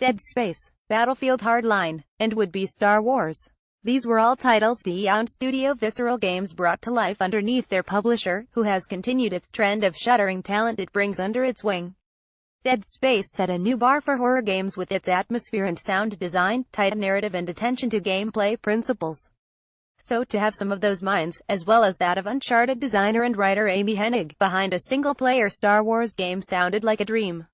Dead Space, Battlefield Hardline, and would-be Star Wars. These were all titles the EAowned studio Visceral Games brought to life underneath their publisher, who has continued its trend of shuttering talent it brings under its wing. Dead Space set a new bar for horror games with its atmosphere and sound design, tight narrative and attention to gameplay principles. So to have some of those minds, as well as that of Uncharted designer and writer Amy Hennig, behind a single-player Star Wars game sounded like a dream.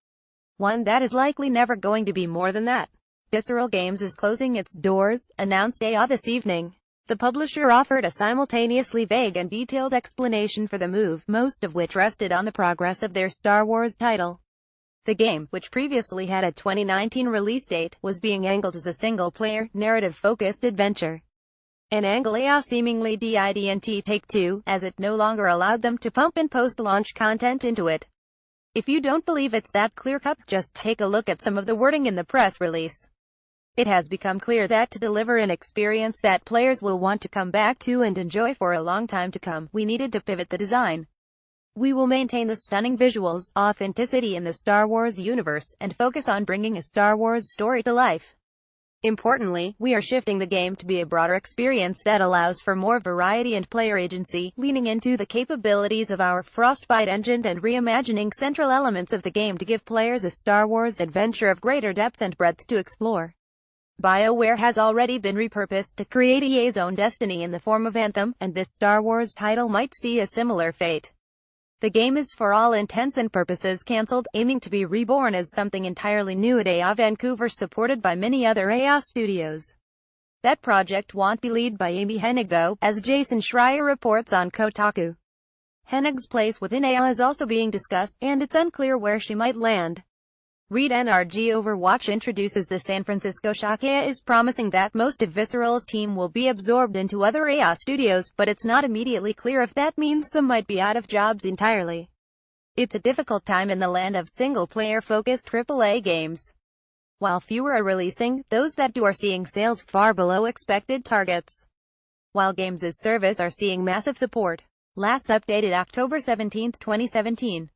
One that is likely never going to be more than that. Visceral Games is closing its doors, announced EA this evening. The publisher offered a simultaneously vague and detailed explanation for the move, most of which rested on the progress of their Star Wars title. The game, which previously had a 2019 release date, was being angled as a single-player, narrative-focused adventure. An angle EA seemingly didn't take to, as it no longer allowed them to pump in post-launch content into it. If you don't believe it's that clear-cut, just take a look at some of the wording in the press release. It has become clear that to deliver an experience that players will want to come back to and enjoy for a long time to come, we needed to pivot the design. We will maintain the stunning visuals, authenticity in the Star Wars universe, and focus on bringing a Star Wars story to life. Importantly, we are shifting the game to be a broader experience that allows for more variety and player agency, leaning into the capabilities of our Frostbite engine and reimagining central elements of the game to give players a Star Wars adventure of greater depth and breadth to explore. BioWare has already been repurposed to create EA's own destiny in the form of Anthem, and this Star Wars title might see a similar fate. The game is for all intents and purposes cancelled, aiming to be reborn as something entirely new at EA Vancouver, supported by many other EA studios. That project won't be led by Amy Hennig though, as Jason Schreier reports on Kotaku. Hennig's place within EA is also being discussed, and it's unclear where she might land. Read NRG. Overwatch introduces the San Francisco Shock. EA is promising that most of Visceral's team will be absorbed into other EA studios, but it's not immediately clear if that means some might be out of jobs entirely. It's a difficult time in the land of single-player-focused AAA games. While fewer are releasing, those that do are seeing sales far below expected targets. While games as service are seeing massive support. Last updated October 17, 2017.